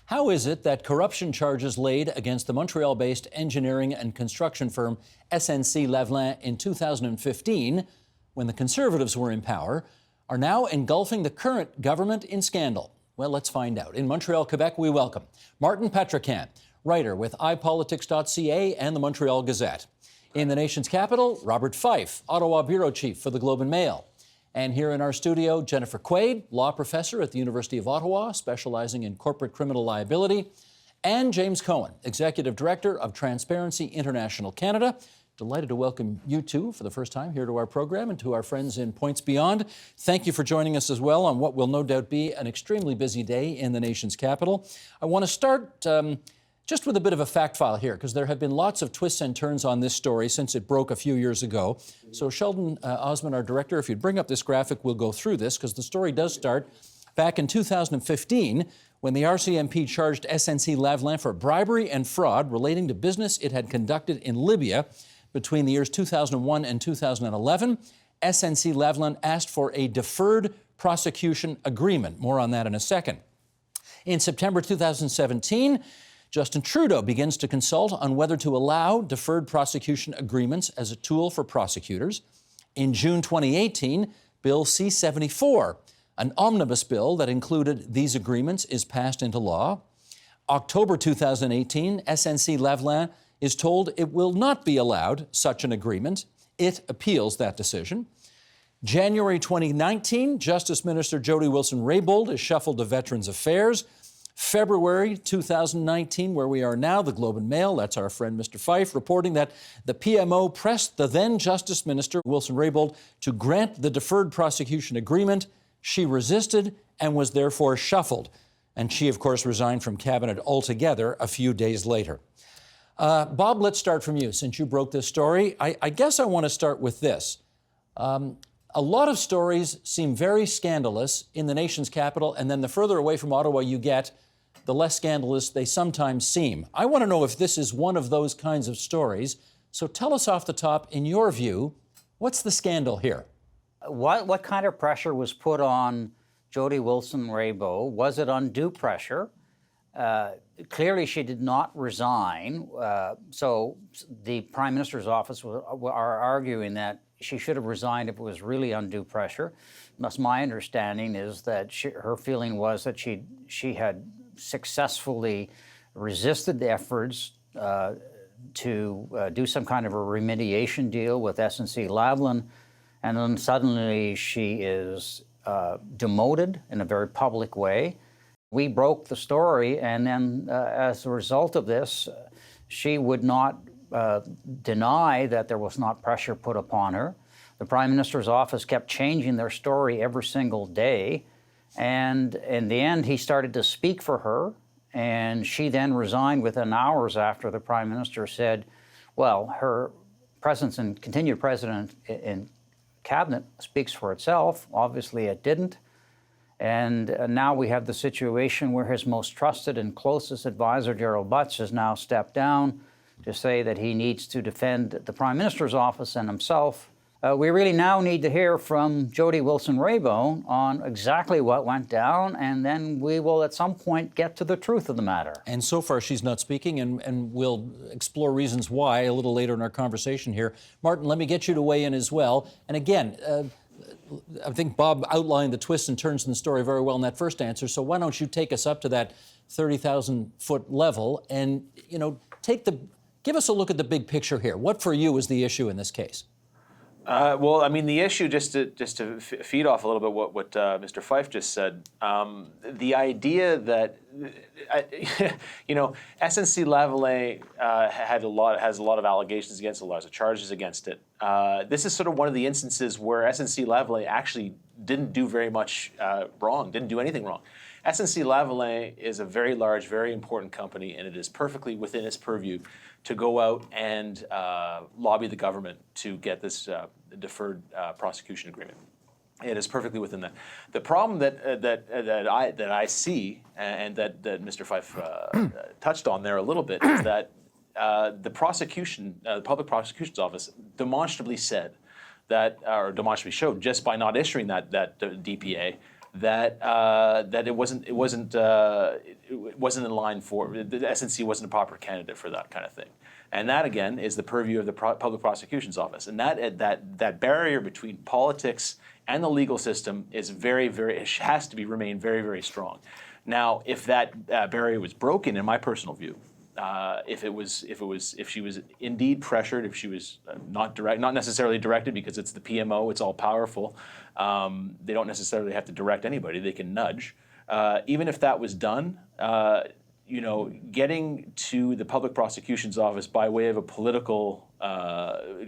How is it that corruption charges laid against the Montreal-based engineering and construction firm SNC-Lavalin in 2015, when the Conservatives were in power, are now engulfing the current government in scandal? Well, let's find out. In Montreal, Quebec, we welcome Martin Petrichan, writer with iPolitics.ca and the Montreal Gazette. In the nation's capital, Robert Fife, Ottawa bureau chief for the Globe and Mail. And here in our studio, Jennifer Quaid, law professor at the University of Ottawa, specializing in corporate criminal liability, and James Cohen, executive director of Transparency International Canada. Delighted to welcome you two for the first time here to our program and to our friends in Points Beyond. Thank you for joining us as well on what will no doubt be an extremely busy day in the nation's capital. I want to start just with a bit of a fact file here, because there have been lots of twists and turns on this story since it broke a few years ago. So Sheldon Osman, our director, if you'd bring up this graphic, we'll go through this, because the story does start back in 2015, when the RCMP charged SNC-Lavalin for bribery and fraud relating to business it had conducted in Libya between the years 2001 and 2011. SNC-Lavalin asked for a deferred prosecution agreement. More on that in a second. In September 2017, Justin Trudeau begins to consult on whether to allow deferred prosecution agreements as a tool for prosecutors. In June 2018, Bill C-74, an omnibus bill that included these agreements, is passed into law. October 2018, SNC-Lavalin is told it will not be allowed such an agreement. It appeals that decision. January 2019, Justice Minister Jody Wilson-Raybould is shuffled to Veterans Affairs. February 2019, where we are now, the Globe and Mail, that's our friend Mr. Fife, reporting that the PMO pressed the then Justice Minister, Wilson-Raybould, to grant the deferred prosecution agreement. She resisted and was therefore shuffled. And she, of course, resigned from cabinet altogether a few days later. Bob, let's start from you, since you broke this story. I guess I want to start with this. A lot of stories seem very scandalous in the nation's capital, and then the further away from Ottawa you get, the less scandalous they sometimes seem. I want to know if this is one of those kinds of stories. So tell us off the top, in your view, what's the scandal here? What kind of pressure was put on Jody Wilson-Raybould? Was it undue pressure? Clearly, she did not resign. So the Prime Minister's office are arguing that she should have resigned if it was really undue pressure. Thus, my understanding is that her feeling was that she had successfully resisted the efforts to do some kind of a remediation deal with SNC-Lavalin, and then suddenly she is demoted in a very public way. We broke the story, and then as a result of this, she would not deny that there was not pressure put upon her. The Prime Minister's office kept changing their story every single day, and in the end, he started to speak for her, and she then resigned within hours after the Prime Minister said, well, her presence and continued presence in cabinet speaks for itself. Obviously, it didn't. And now we have the situation where his most trusted and closest advisor, Gerald Butts, has now stepped down to say that he needs to defend the Prime Minister's office and himself. We really now need to hear from Jody Wilson-Raybould on exactly what went down, and then we will at some point get to the truth of the matter. And so far she's not speaking, and we'll explore reasons why a little later in our conversation here. Martin, let me get you to weigh in as well. And again, I think Bob outlined the twists and turns in the story very well in that first answer, so why don't you take us up to that 30,000-foot level and, give us a look at the big picture here. What for you is the issue in this case? Well, I mean, the issue, just to feed off a little bit what Mr. Fife just said, the idea that SNC-Lavalin has a lot of allegations against it, lots of charges against it. This is sort of one of the instances where SNC-Lavalin actually didn't do very much wrong, didn't do anything wrong. SNC-Lavalin is a very large, very important company, and it is perfectly within its purview to go out and lobby the government to get this deferred prosecution agreement. It is perfectly within that. The problem that I see, and that Mr. Fife touched on there a little bit, is that the public prosecution's office demonstrably said that, or demonstrably showed just by not issuing that DPA, that that it wasn't in line for the SNC wasn't a proper candidate for that kind of thing. And that, again, is the purview of the Public Prosecution's Office. And that barrier between politics and the legal system is it has to remain very, very strong. Now, if that barrier was broken, in my personal view, if she was indeed pressured, if she was not necessarily directed, because it's the PMO, it's all powerful. They don't necessarily have to direct anybody; they can nudge. Even if that was done, getting to the Public Prosecution's Office by way of a political,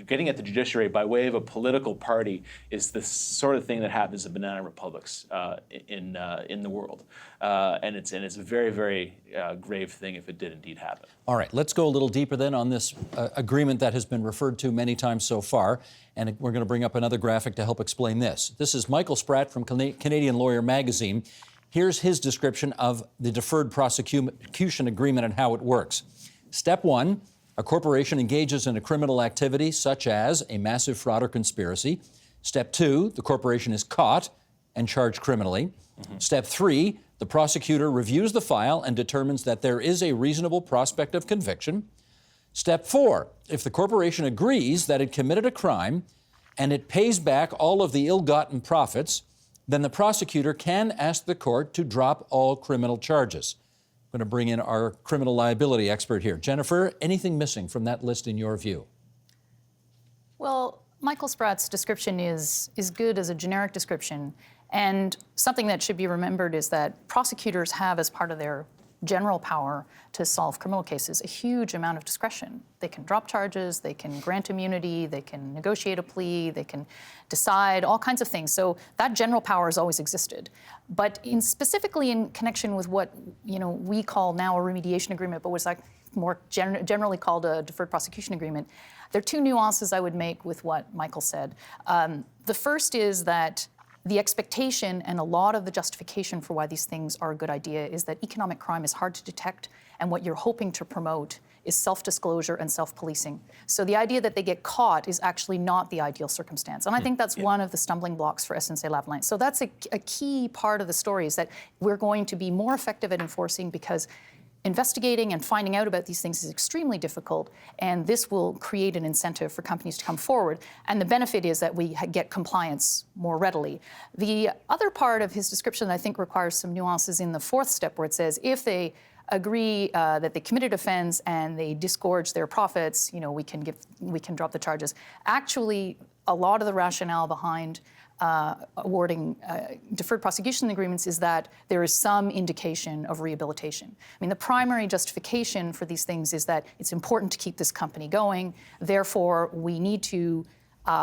getting at the judiciary by way of a political party is the sort of thing that happens in banana republics in the world, and it's a very, very grave thing if it did indeed happen. All right, let's go a little deeper then on this agreement that has been referred to many times so far, and we're going to bring up another graphic to help explain this. This is Michael Spratt from Canadian Lawyer Magazine. Here's his description of the Deferred Prosecution Agreement and how it works. Step 1, a corporation engages in a criminal activity such as a massive fraud or conspiracy. Step 2, the corporation is caught and charged criminally. Step 3, the prosecutor reviews the file and determines that there is a reasonable prospect of conviction. Step 4, if the corporation agrees that it committed a crime and it pays back all of the ill-gotten profits, then the prosecutor can ask the court to drop all criminal charges. I'm going to bring in our criminal liability expert here. Jennifer, anything missing from that list in your view? Well, Michael Spratt's description is good as a generic description, and something that should be remembered is that prosecutors have, as part of their general power to solve criminal cases, a huge amount of discretion. They can drop charges, they can grant immunity, they can negotiate a plea, they can decide all kinds of things. So that general power has always existed. But specifically in connection with what we call now a remediation agreement, but was like more generally called a deferred prosecution agreement, there are two nuances I would make with what Michael said. The first is that the expectation and a lot of the justification for why these things are a good idea is that economic crime is hard to detect, and what you're hoping to promote is self-disclosure and self-policing. So the idea that they get caught is actually not the ideal circumstance. And I think that's one of the stumbling blocks for SNC-Lavalin. So that's a key part of the story, is that we're going to be more effective at enforcing because investigating and finding out about these things is extremely difficult, and this will create an incentive for companies to come forward. And the benefit is that we get compliance more readily. The other part of his description, I think, requires some nuances in the fourth step, where it says if they agree that they committed offense and they disgorge their profits, we can drop the charges. Actually, a lot of the rationale behind awarding deferred prosecution agreements is that there is some indication of rehabilitation. I mean, the primary justification for these things is that it's important to keep this company going. Therefore, we need to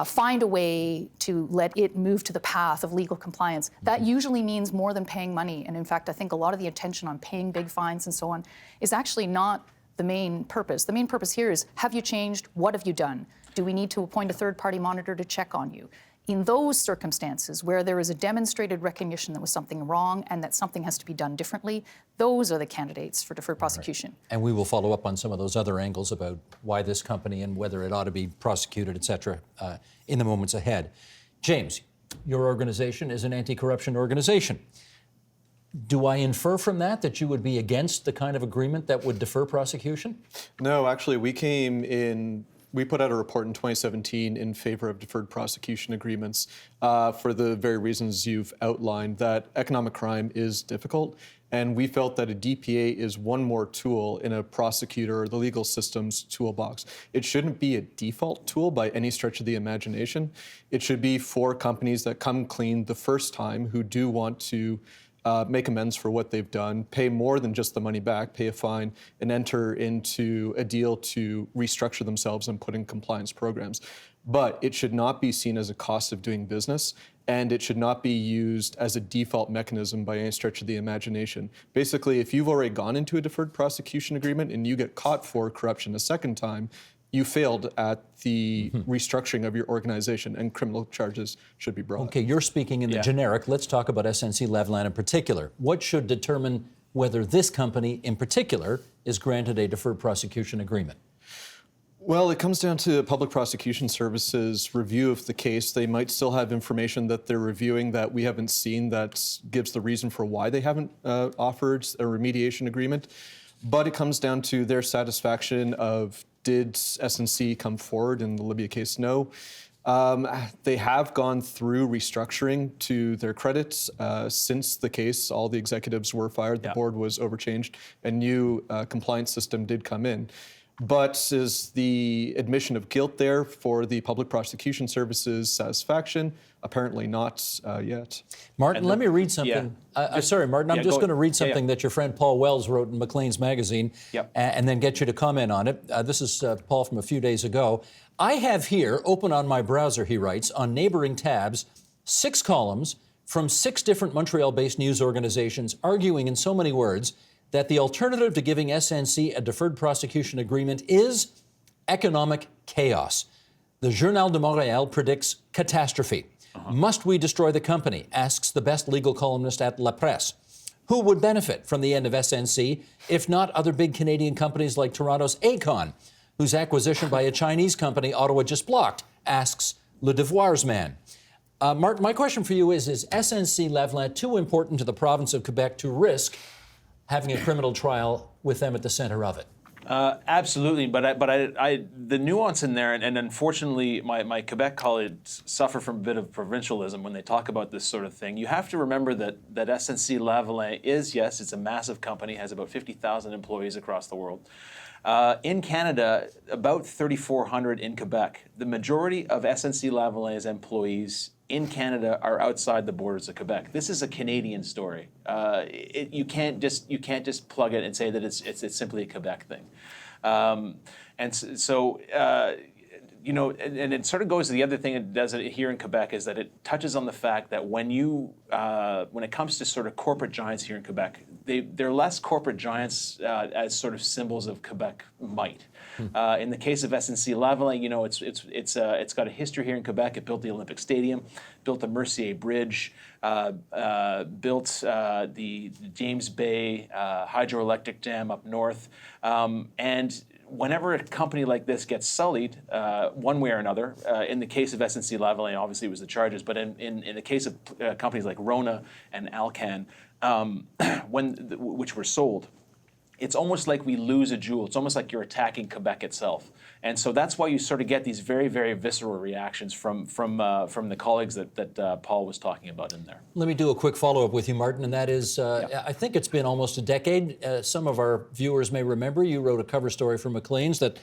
find a way to let it move to the path of legal compliance. That usually means more than paying money. And in fact, I think a lot of the attention on paying big fines and so on is actually not the main purpose. The main purpose here is, have you changed? What have you done? Do we need to appoint a third-party monitor to check on you? In those circumstances where there is a demonstrated recognition that was something wrong and that something has to be done differently, those are the candidates for deferred prosecution. Right. And we will follow up on some of those other angles about why this company and whether it ought to be prosecuted, et cetera, in the moments ahead. James, your organization is an anti-corruption organization. Do I infer from that you would be against the kind of agreement that would defer prosecution? No, actually, we put out a report in 2017 in favor of deferred prosecution agreements for the very reasons you've outlined, that economic crime is difficult, and we felt that a DPA is one more tool in a prosecutor or the legal system's toolbox. It shouldn't be a default tool by any stretch of the imagination. It should be for companies that come clean the first time, who do want to make amends for what they've done, pay more than just the money back, pay a fine, and enter into a deal to restructure themselves and put in compliance programs. But it should not be seen as a cost of doing business, and it should not be used as a default mechanism by any stretch of the imagination. Basically, if you've already gone into a deferred prosecution agreement and you get caught for corruption a second time, you failed at the restructuring of your organization, and criminal charges should be brought. Okay, you're speaking in the generic. Let's talk about SNC-Lavalin in particular. What should determine whether this company in particular is granted a deferred prosecution agreement? Well, it comes down to Public Prosecution Services review of the case. They might still have information that they're reviewing that we haven't seen that gives the reason for why they haven't offered a remediation agreement. But it comes down to their satisfaction of, did SNC come forward in the Libya case? No. They have gone through restructuring to their credit since the case. All the executives were fired, the board was overchanged, a new compliance system did come in. But is the admission of guilt there for the Public Prosecution Services satisfaction? Apparently not yet. Martin, let me read something. Sorry, Martin, I'm just going to read something that your friend Paul Wells wrote in Maclean's magazine and then get you to comment on it. This is Paul from a few days ago. I have here, open on my browser, he writes, on neighboring tabs, 6 columns from 6 different Montreal-based news organizations arguing in so many words that the alternative to giving SNC a deferred prosecution agreement is economic chaos. The Journal de Montréal predicts catastrophe. Must we destroy the company, asks the best legal columnist at La Presse. Who would benefit from the end of SNC, if not other big Canadian companies like Toronto's Aecon, whose acquisition by a Chinese company Ottawa just blocked, asks Le Devoir's man. Martin, my question for you is SNC-Lavalin too important to the province of Quebec to risk having a criminal trial with them at the center of it? Absolutely, but the nuance in there, and unfortunately, my Quebec colleagues suffer from a bit of provincialism when they talk about this sort of thing. You have to remember that SNC-Lavalin is, yes, it's a massive company, has about 50,000 employees across the world. In Canada, about 3,400 in Quebec. The majority of SNC-Lavalin's employees in Canada are outside the borders of Quebec. This is a Canadian story. You can't just plug it and say that it's simply a Quebec thing. And it sort of goes to the other thing it does here in Quebec is that it touches on the fact that when it comes to sort of corporate giants here in Quebec, they're less corporate giants as sort of symbols of Quebec might. In the case of SNC-Lavalin, it's got a history here in Quebec. It built the Olympic Stadium, built the Mercier Bridge, built the James Bay hydroelectric dam up north, and whenever a company like this gets sullied, one way or another, in the case of SNC-Lavalin, obviously it was the charges, but in the case of companies like Rona and Alcan, which were sold, it's almost like we lose a jewel. It's almost like you're attacking Quebec itself. And so that's why you sort of get these very, very visceral reactions from the colleagues that Paul was talking about in there. Let me do a quick follow-up with you, Martin, and that is, I think it's been almost a decade. Some of our viewers may remember you wrote a cover story for Maclean's that,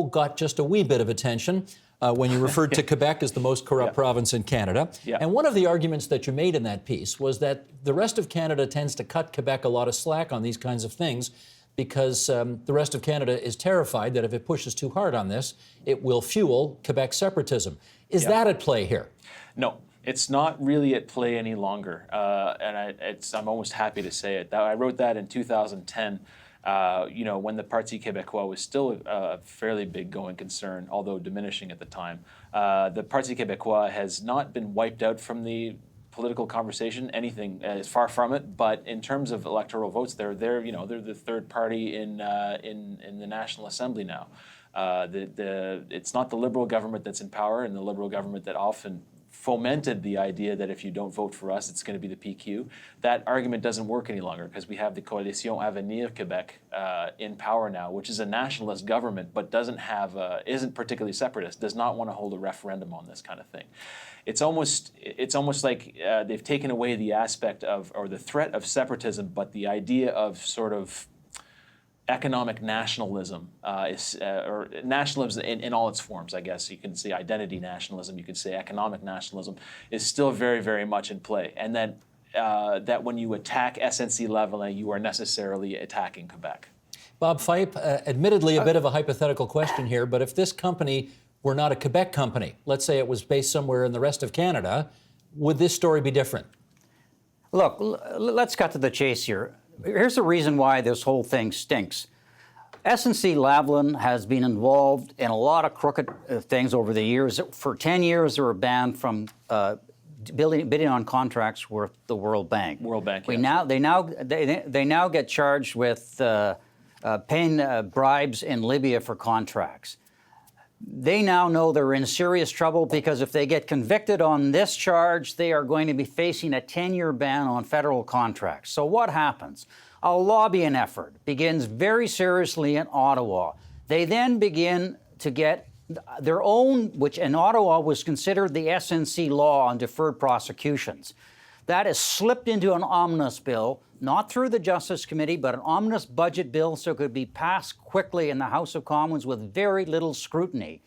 got just a wee bit of attention when you referred to Quebec as the most corrupt province in Canada. And one of the arguments that you made in that piece was that the rest of Canada tends to cut Quebec a lot of slack on these kinds of things because the rest of Canada is terrified that if it pushes too hard on this, it will fuel Quebec separatism. Is that at play here? No. It's not really at play any longer, and I'm almost happy to say it. I wrote that in 2010, when the Parti Québécois was still a fairly big going concern, although diminishing at the time. The Parti Québécois has not been wiped out from the political conversation, anything is far from it. But in terms of electoral votes, they're the third party in the National Assembly now. It's not the Liberal government that's in power, and the Liberal government that often fomented the idea that if you don't vote for us, it's going to be the PQ. That argument doesn't work any longer because we have the Coalition Avenir Québec in power now, which is a nationalist government but isn't particularly separatist, does not want to hold a referendum on this kind of thing. It's almost like they've taken away the aspect of, or the threat of separatism, but the idea of sort of economic nationalism, or nationalism in all its forms, I guess. You can say identity nationalism, you could say economic nationalism, is still very, very much in play. And that when you attack SNC-Lavalin, you are necessarily attacking Quebec. Bob Fipe, admittedly a bit of a hypothetical question here, but if this company were not a Quebec company, let's say it was based somewhere in the rest of Canada, would this story be different? Look, let's cut to the chase here. Here's the reason why this whole thing stinks. SNC-Lavalin has been involved in a lot of crooked things over the years. For 10 years, they were banned from bidding on contracts with the World Bank. World Bank. They now get charged with paying bribes in Libya for contracts. They now know they're in serious trouble because if they get convicted on this charge, they are going to be facing a 10-year ban on federal contracts. So what happens? A lobbying effort begins very seriously in Ottawa. They then begin to get their own, which in Ottawa was considered the SNC law on deferred prosecutions. That is slipped into an omnibus bill, not through the Justice Committee, but an omnibus budget bill so it could be passed quickly in the House of Commons with very little scrutiny.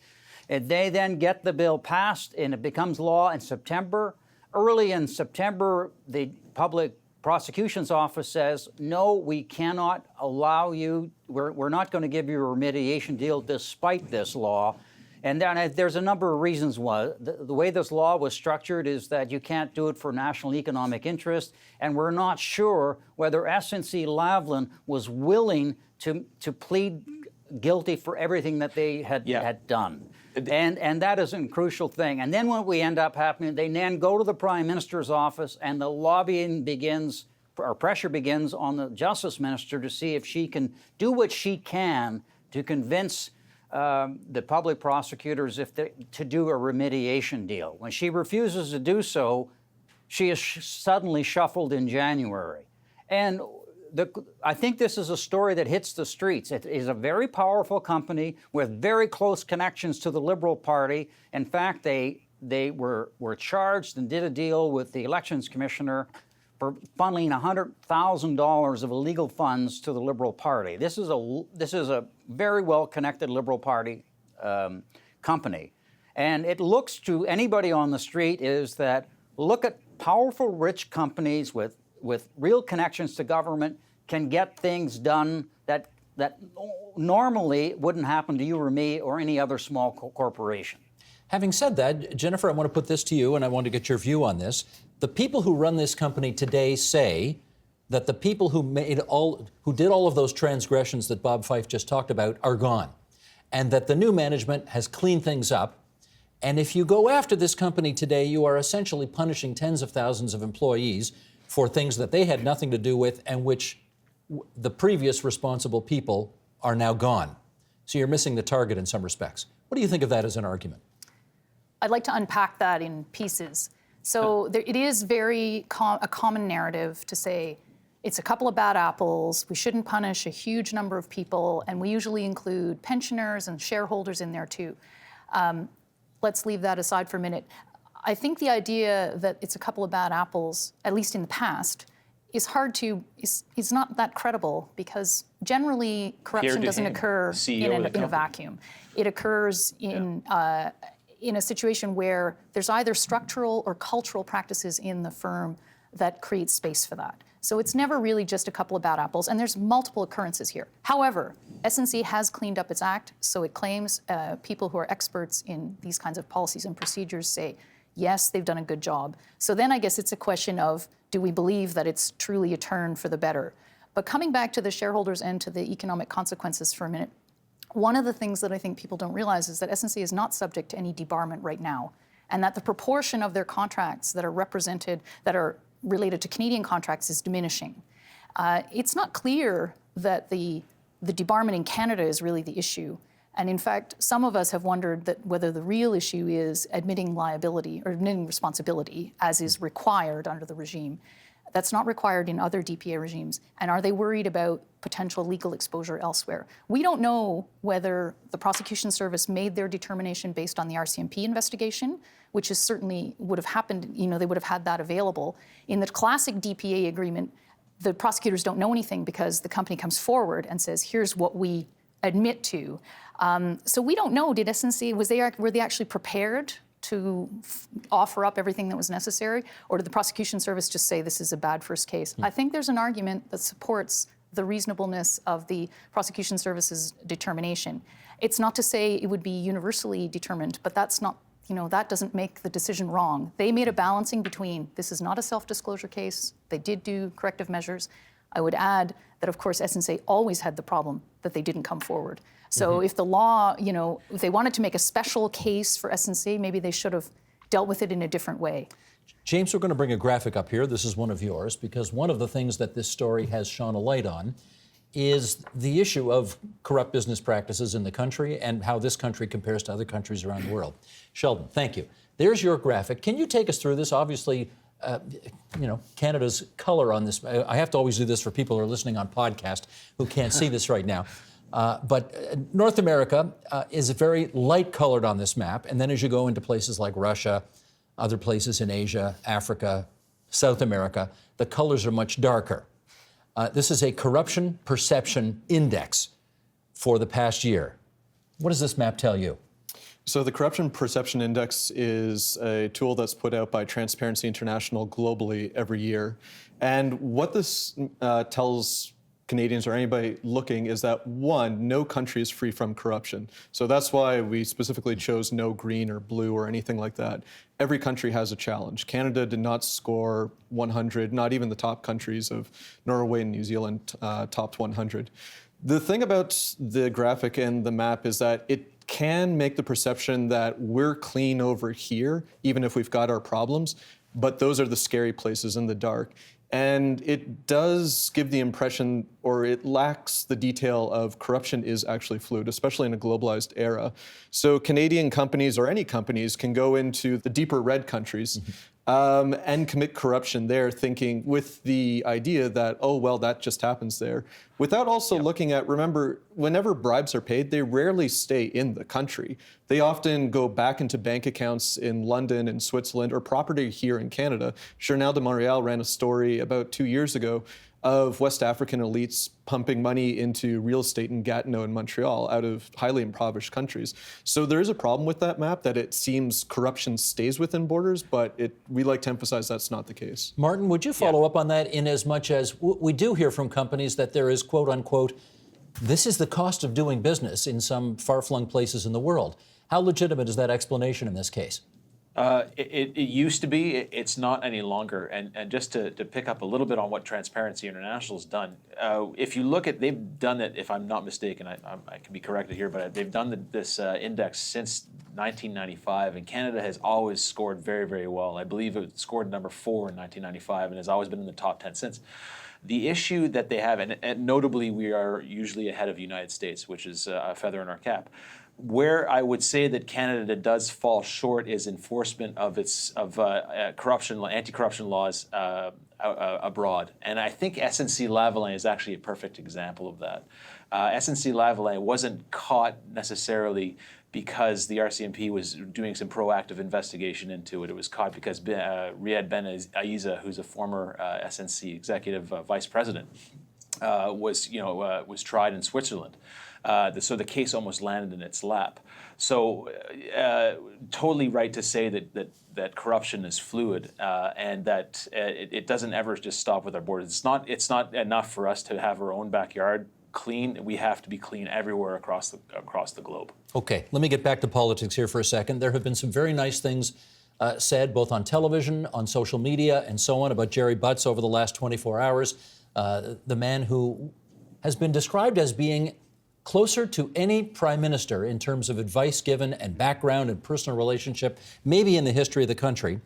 And they then get the bill passed and it becomes law in September. Early in September, the Public Prosecution's Office says, no, we cannot allow you, we're not going to give you a remediation deal despite this law. And then there's a number of reasons why. The way this law was structured is that you can't do it for national economic interest, and we're not sure whether SNC-Lavalin was willing to plead guilty for everything that they had done. And that is a crucial thing. And then what we end up happening, they then go to the Prime Minister's office and the lobbying begins, or pressure begins on the Justice Minister to see if she can do what she can to convince the public prosecutors to do a remediation deal. When she refuses to do so, she is suddenly shuffled in January. And I think this is a story that hits the streets. It is a very powerful company with very close connections to the Liberal Party. In fact, they were charged and did a deal with the Elections Commissioner for funneling $100,000 of illegal funds to the Liberal Party. This is a very well-connected Liberal Party company. And it looks to anybody on the street is that look at powerful, rich companies with real connections to government can get things done that normally wouldn't happen to you or me or any other small corporation. Having said that, Jennifer, I want to put this to you, and I want to get your view on this. The people who run this company today say that the people who did all of those transgressions that Bob Fife just talked about are gone, and that the new management has cleaned things up. And if you go after this company today, you are essentially punishing tens of thousands of employees for things that they had nothing to do with and which the previous responsible people are now gone. So you're missing the target in some respects. What do you think of that as an argument? I'd like to unpack that in pieces. So it is a common narrative to say it's a couple of bad apples, we shouldn't punish a huge number of people, and we usually include pensioners and shareholders in there too. Let's leave that aside for a minute. I think the idea that it's a couple of bad apples, at least in the past, is not that credible because generally corruption doesn't occur in a vacuum. It occurs in a situation where there's either structural or cultural practices in the firm that create space for that. So it's never really just a couple of bad apples, and there's multiple occurrences here. However, SNC has cleaned up its act, so it claims people who are experts in these kinds of policies and procedures say, yes, they've done a good job. So then I guess it's a question of, do we believe that it's truly a turn for the better? But coming back to the shareholders and to the economic consequences for a minute, one of the things that I think people don't realize is that SNC is not subject to any debarment right now, and that the proportion of their contracts that are related to Canadian contracts is diminishing. It's not clear that the debarment in Canada is really the issue. And in fact, some of us have wondered that whether the real issue is admitting liability or admitting responsibility as is required under the regime. That's not required in other DPA regimes. And are they worried about potential legal exposure elsewhere? We don't know whether the prosecution service made their determination based on the RCMP investigation, which is certainly would have happened, they would have had that available. In the classic DPA agreement, the prosecutors don't know anything because the company comes forward and says, here's what we admit to. So we don't know, did SNC, were they actually prepared to offer up everything that was necessary? Or did the prosecution service just say this is a bad first case? I think there's an argument that supports the reasonableness of the prosecution service's determination. It's not to say it would be universally determined, but that's not, that doesn't make the decision wrong. They made a balancing between this is not a self-disclosure case, they did do corrective measures. I would add that, of course, SNC always had the problem that they didn't come forward. So if the law, if they wanted to make a special case for SNC, maybe they should have dealt with it in a different way. James, we're going to bring a graphic up here. This is one of yours, because one of the things that this story has shone a light on is the issue of corrupt business practices in the country and how this country compares to other countries around the world. Sheldon, thank you. There's your graphic. Can you take us through this? Obviously, Canada's color on this. I have to always do this for people who are listening on podcast who can't see this right now. But North America is very light colored on this map. And then as you go into places like Russia, other places in Asia, Africa, South America, the colors are much darker. This is a corruption perception index for the past year. What does this map tell you? So the Corruption Perception Index is a tool that's put out by Transparency International globally every year. And what this tells Canadians or anybody looking is that, one, no country is free from corruption. So that's why we specifically chose no green or blue or anything like that. Every country has a challenge. Canada did not score 100, not even the top countries of Norway and New Zealand topped 100. The thing about the graphic and the map is that it can make the perception that we're clean over here, even if we've got our problems, but those are the scary places in the dark. And it does give the impression, or it lacks the detail of corruption is actually fluid, especially in a globalized era. So Canadian companies or any companies can go into the deeper red countries and commit corruption there, thinking with the idea that, oh, well, that just happens there. Without also looking at, remember, whenever bribes are paid, they rarely stay in the country. They often go back into bank accounts in London and Switzerland or property here in Canada. Journal de Montréal ran a story about 2 years ago of West African elites pumping money into real estate in Gatineau and Montreal out of highly impoverished countries. So there is a problem with that map, that it seems corruption stays within borders, but we like to emphasize that's not the case. Martin, would you follow up on that in as much as we do hear from companies that there is, quote unquote, this is the cost of doing business in some far-flung places in the world. How legitimate is that explanation in this case? It used to be. It's not any longer. And just to pick up a little bit on what Transparency International has done, if you look at, they've done it, if I'm not mistaken, I can be corrected here, but they've done this index since 1995, and Canada has always scored very, very well. I believe it scored number 4 in 1995 and has always been in the top 10 since. The issue that they have, and notably we are usually ahead of the United States, which is a feather in our cap. Where I would say that Canada does fall short is enforcement of its corruption, anti-corruption laws abroad, and I think SNC-Lavalin is actually a perfect example of that. SNC-Lavalin wasn't caught necessarily because the RCMP was doing some proactive investigation into it. It was caught because Riyad Ben Aissa, who's a former SNC executive vice president, was tried in Switzerland. So the case almost landed in its lap. So totally right to say that corruption is fluid and that it doesn't ever just stop with our borders. It's not enough for us to have our own backyard clean. We have to be clean everywhere across the globe. Okay, let me get back to politics here for a second. There have been some very nice things said both on television, on social media, and so on about Jerry Butts over the last 24 hours. The man who has been described as being closer to any prime minister in terms of advice given and background and personal relationship, maybe in the history of the country.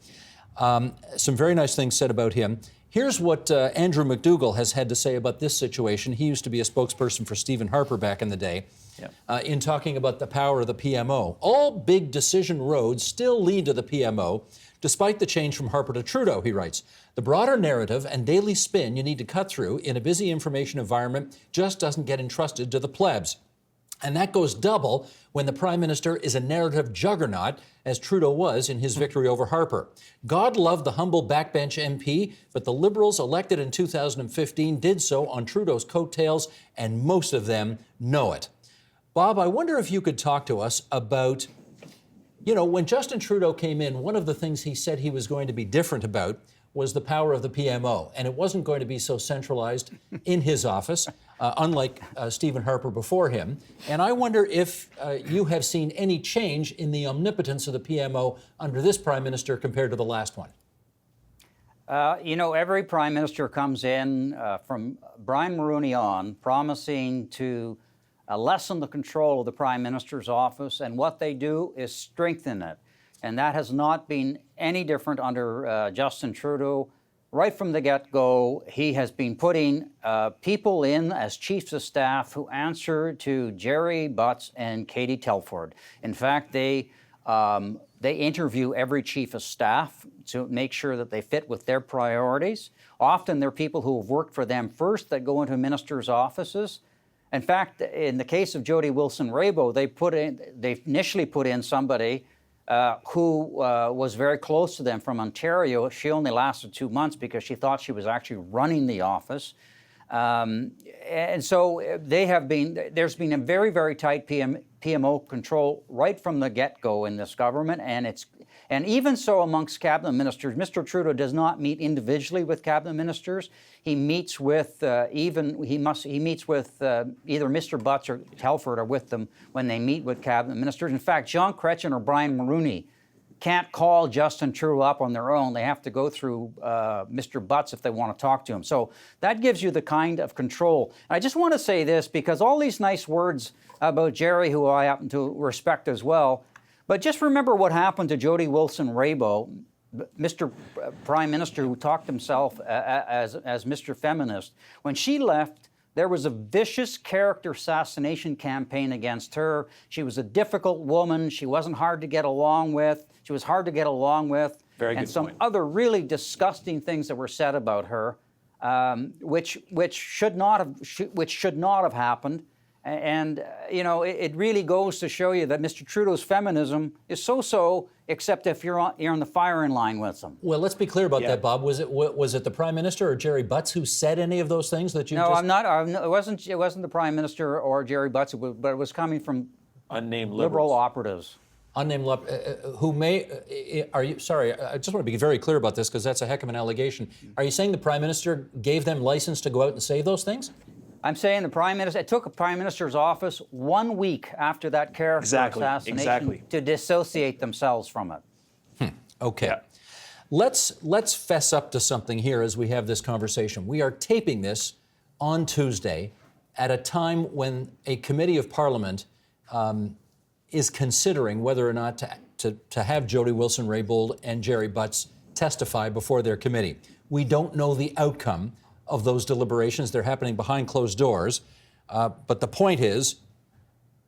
Some very nice things said about him. Here's what Andrew McDougall has had to say about this situation. He used to be a spokesperson for Stephen Harper back in the day, in talking about the power of the PMO. All big decision roads still lead to the PMO, despite the change from Harper to Trudeau, he writes. The broader narrative and daily spin you need to cut through in a busy information environment just doesn't get entrusted to the plebs. And that goes double when the Prime Minister is a narrative juggernaut, as Trudeau was in his victory over Harper. God love the humble backbench MP, but the Liberals elected in 2015 did so on Trudeau's coattails, and most of them know it. Bob, I wonder if you could talk to us about, when Justin Trudeau came in, one of the things he said he was going to be different about was the power of the PMO, and it wasn't going to be so centralized in his office, unlike Stephen Harper before him. And I wonder if you have seen any change in the omnipotence of the PMO under this Prime Minister compared to the last one. Every Prime Minister comes in from Brian Mulroney on, promising to lessen the control of the Prime Minister's office, and what they do is strengthen it. And that has not been any different under Justin Trudeau. right from the get-go, he has been putting people in as chiefs of staff who answer to Jerry Butts and Katie Telford. In fact, they interview every chief of staff to make sure that they fit with their priorities. Often they're people who have worked for them first that go into ministers' offices. In fact, in the case of Jody Wilson-Raybould, they initially put in somebody who was very close to them from Ontario. She only lasted 2 months because she thought she was actually running the office. And so there's been a very, very tight PMO control right from the get-go in this government, and even so amongst cabinet ministers. Mr. Trudeau does not meet individually with cabinet ministers. He meets with either Mr. Butts or Telford are with them when they meet with cabinet ministers. In fact, Jean Chrétien or Brian Mulroney can't call Justin Trudeau up on their own. They have to go through Mr. Butts if they want to talk to him. So that gives you the kind of control. And I just want to say this, because all these nice words about Jerry, who I happen to respect as well, but just remember what happened to Jody Wilson-Raybould, Mr. Prime Minister, who talked himself as Mr. Feminist. When she left, there was a vicious character assassination campaign against her. She was a difficult woman. She wasn't hard to get along with. She was hard to get along with. Very good and some point. other really disgusting things that were said about her, which should not have happened. And you know, it really goes to show you that Mr. Trudeau's feminism is so-so, except if you're on the firing line with them. Well, let's be clear about that, Bob. Was it the Prime Minister or Jerry Butts who said any of those things that you? No, I'm not. It wasn't the Prime Minister or Jerry Butts, but it was coming from unnamed Liberal operatives. Unnamed who may? Are you sorry? I just want to be very clear about this because that's a heck of an allegation. Are you saying the Prime Minister gave them license to go out and say those things? I'm saying the Prime Minister. It took a Prime Minister's office 1 week after that character assassination to dissociate themselves from it. Okay. Yeah. Let's fess up to something here as we have this conversation. We are taping this on Tuesday at a time when a committee of Parliament is considering whether or not to have Jody Wilson-Raybould and Jerry Butts testify before their committee. We don't know the outcome of those deliberations. They're happening behind closed doors. But the point is,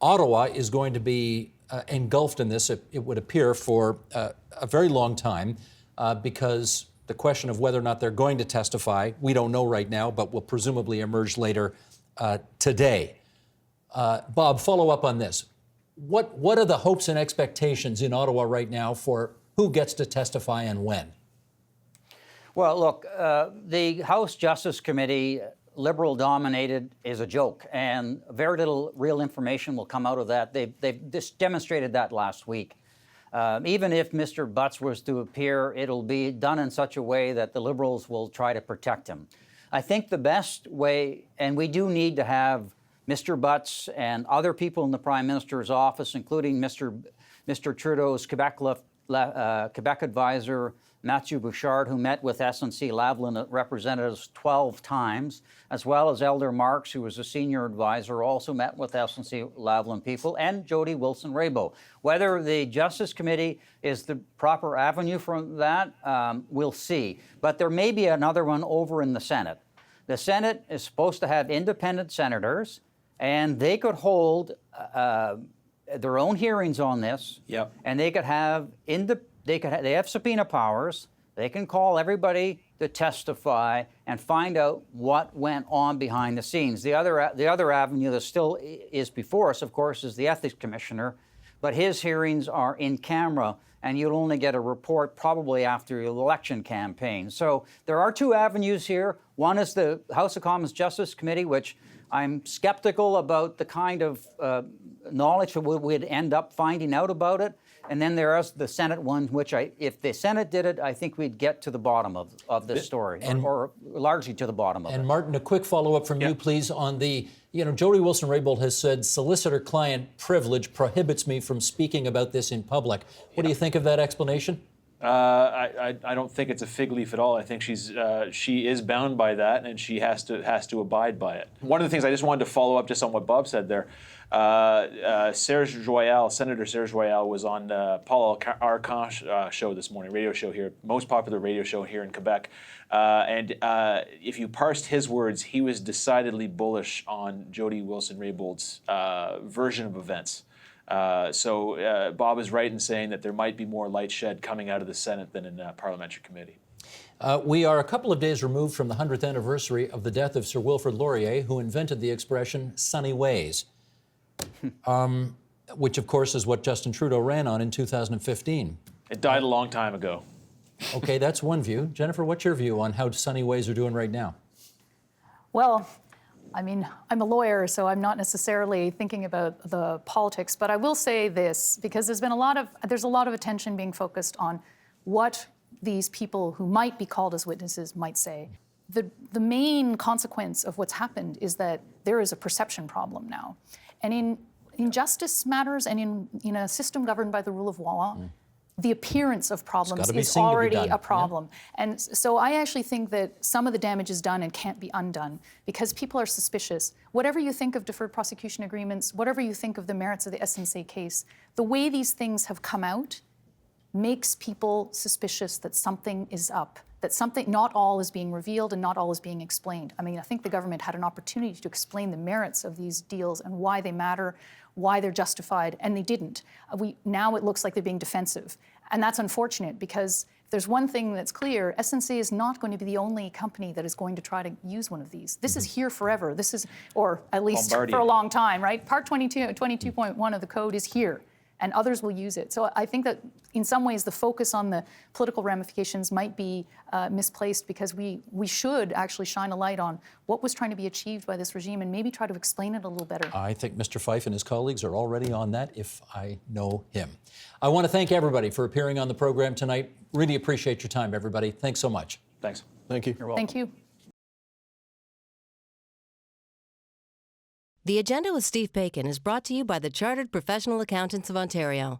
Ottawa is going to be engulfed in this, it would appear, for a very long time because the question of whether or not they're going to testify, we don't know right now, but will presumably emerge later today. Bob, follow up on this. What are the hopes and expectations in Ottawa right now for who gets to testify and when? Well, look, the House Justice Committee, Liberal-dominated, is a joke, and very little real information will come out of that. They've just demonstrated that last week. Even if Mr. Butts was to appear, it'll be done in such a way that the Liberals will try to protect him. I think the best way, and we do need to have Mr. Butts and other people in the Prime Minister's office, including Mr. Trudeau's Quebec advisor, Mathieu Bouchard, who met with SNC-Lavalin representatives 12 times, as well as Elder Marks, who was a senior advisor, also met with SNC-Lavalin people, and Jody Wilson-Raybould. Whether the Justice Committee is the proper avenue for that, we'll see. But there may be another one over in the Senate. The Senate is supposed to have independent senators, and they could hold their own hearings on this, and they could have they have subpoena powers. They can call everybody to testify and find out what went on behind the scenes. The other avenue that still is before us, of course, is the Ethics Commissioner, but his hearings are in camera, and you'll only get a report probably after the election campaign. So there are two avenues here. One is the House of Commons Justice Committee, which I'm skeptical about the kind of knowledge that we'd end up finding out about it. And then there is the Senate one, which if the Senate did it, I think we'd get to the bottom of this story, or largely to the bottom of it. And Martin, a quick follow-up from you, please, on the, Jody Wilson-Raybould has said solicitor-client privilege prohibits me from speaking about this in public. What do you think of that explanation? I don't think it's a fig leaf at all. I think she is bound by that, and she has to abide by it. One of the things I just wanted to follow up just on what Bob said there. Senator Serge Royal was on Paul Arcand's show this morning, radio show here, most popular radio show here in Quebec. And if you parsed his words, he was decidedly bullish on Jody Wilson-Raybould's version of events. So Bob is right in saying that there might be more light shed coming out of the Senate than in parliamentary committee. We are a couple of days removed from the 100th anniversary of the death of Sir Wilfrid Laurier, who invented the expression sunny ways, which of course is what Justin Trudeau ran on in 2015. It died a long time ago. Okay, that's one view. Jennifer, what's your view on how sunny ways are doing right now? Well, I mean, I'm a lawyer, so I'm not necessarily thinking about the politics, but I will say this, because there's a lot of attention being focused on what these people who might be called as witnesses might say. The main consequence of what's happened is that there is a perception problem now. And in justice matters and in a system governed by the rule of law, the appearance of problems is already a problem. Yeah. And so I actually think that some of the damage is done and can't be undone because people are suspicious. Whatever you think of deferred prosecution agreements, whatever you think of the merits of the SNC case, the way these things have come out makes people suspicious that something is up, that something, not all is being revealed and not all is being explained. I mean, I think the government had an opportunity to explain the merits of these deals and why they matter, why they're justified, and they didn't. Now it looks like they're being defensive. And that's unfortunate because if there's one thing that's clear, SNC is not going to be the only company that is going to try to use one of these. This is here forever. This is, or at least for a long time, right? Part 22.1 of the code is here, and others will use it. So I think that in some ways the focus on the political ramifications might be misplaced because we should actually shine a light on what was trying to be achieved by this regime and maybe try to explain it a little better. I think Mr. Fife and his colleagues are already on that, if I know him. I want to thank everybody for appearing on the program tonight. Really appreciate your time, everybody. Thanks so much. Thanks. Thank you. You're welcome. Thank you. The Agenda with Steve Bacon is brought to you by the Chartered Professional Accountants of Ontario,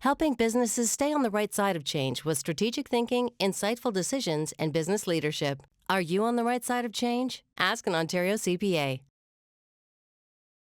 helping businesses stay on the right side of change with strategic thinking, insightful decisions, and business leadership. Are you on the right side of change? Ask an Ontario CPA.